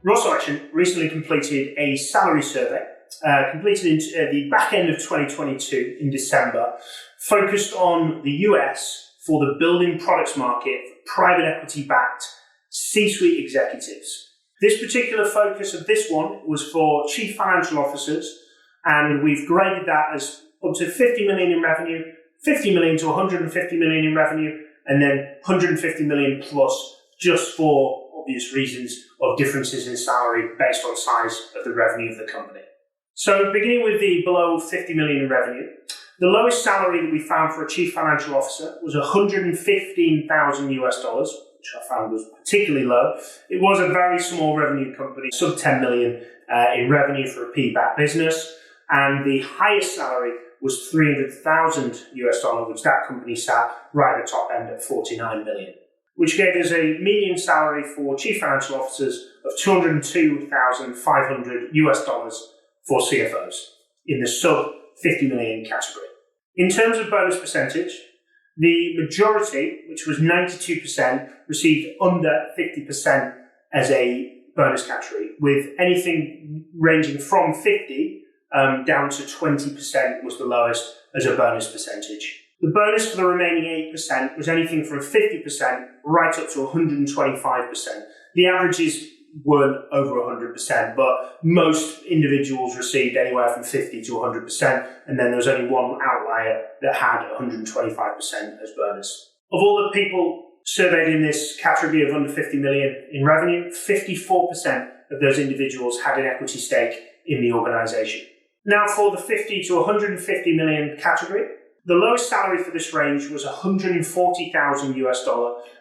Raw Selection recently completed a salary survey, completed at the back end of 2022 in December, focused on the US for the building products market for private equity-backed C-suite executives. This particular focus of this one was for chief financial officers, and we've graded that as up to 50 million in revenue, 50 million to 150 million in revenue, and then 150 million plus, just for obvious reasons of differences in salary based on size of the revenue of the company. So beginning with the below 50 million in revenue, the lowest salary that we found for a chief financial officer was $115,000 US, which I found was particularly low. It was a very small revenue company, sub 10 million in revenue for a P-backed business. And the highest salary was $300,000 US, which that company sat right at the top end at 49 million, which gave us a median salary for chief financial officers of $202,500 US for CFOs in the sub 50 million category. In terms of bonus percentage, the majority, which was 92%, received under 50% as a bonus category, with anything ranging from 50 down to 20% was the lowest as a bonus percentage. The bonus for the remaining 8% was anything from 50% right up to 125%. The averages weren't over 100%, but most individuals received anywhere from 50 to 100%, and then there was only one outlier that had 125% as bonus. Of all the people surveyed in this category of under 50 million in revenue, 54% of those individuals had an equity stake in the organization. Now for the 50 to 150 million category, the lowest salary for this range was $140,000 US,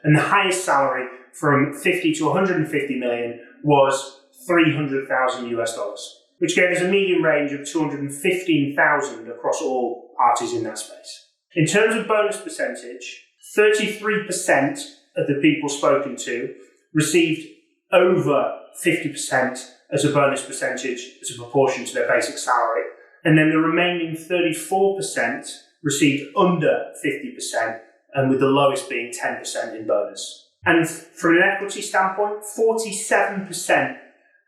and the highest salary from 50 to 150 million was $300,000 US, which gave us a median range of 215,000 across all parties in that space. In terms of bonus percentage, 33% of the people spoken to received over 50% as a bonus percentage as a proportion to their basic salary, and then the remaining 34% received under 50%, and with the lowest being 10% in bonus. And from an equity standpoint, 47%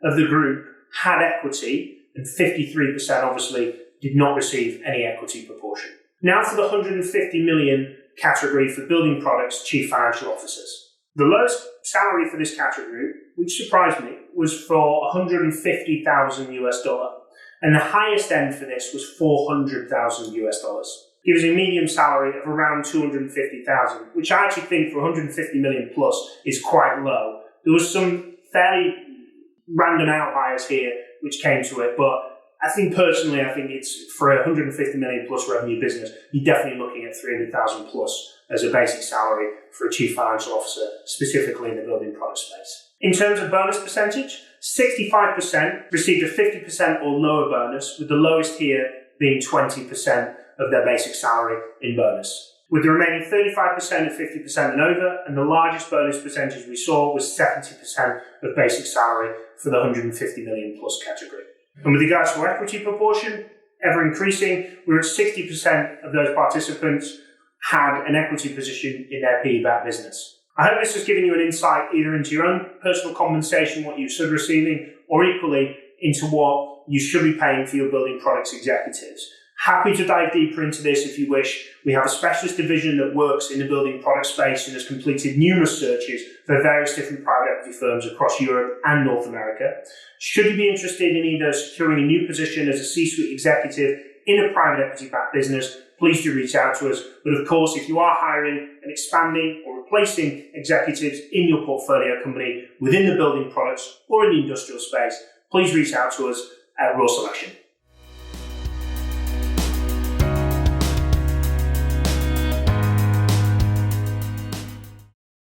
of the group had equity, and 53% obviously did not receive any equity proportion. Now for the 150 million category for building products chief financial officers. The lowest salary for this category, which surprised me, was for $150,000 US, and the highest end for this was $400,000 US. Gives a median salary of around 250,000, which I actually think for 150 million plus is quite low. There was some fairly random outliers here which came to it, but I think it's for a 150 million plus revenue business, you're definitely looking at 300,000 plus as a basic salary for a chief financial officer, specifically in the building product space. In terms of bonus percentage, 65% received a 50% or lower bonus, with the lowest here being 20% of their basic salary in bonus, with the remaining 35% at 50% and over, and the largest bonus percentage we saw was 70% of basic salary for the 150 million plus category. And with regards to equity proportion, ever increasing, we were at 60% of those participants had an equity position in their PE-backed business. I hope this has given you an insight either into your own personal compensation, what you should be receiving, or equally into what you should be paying for your building products executives. Happy to dive deeper into this if you wish. We have a specialist division that works in the building product space and has completed numerous searches for various different private equity firms across Europe and North America. Should you be interested in either securing a new position as a C-suite executive in a private equity-backed business, please do reach out to us. But of course, if you are hiring and expanding or replacing executives in your portfolio company within the building products or in the industrial space, please reach out to us at Raw Selection.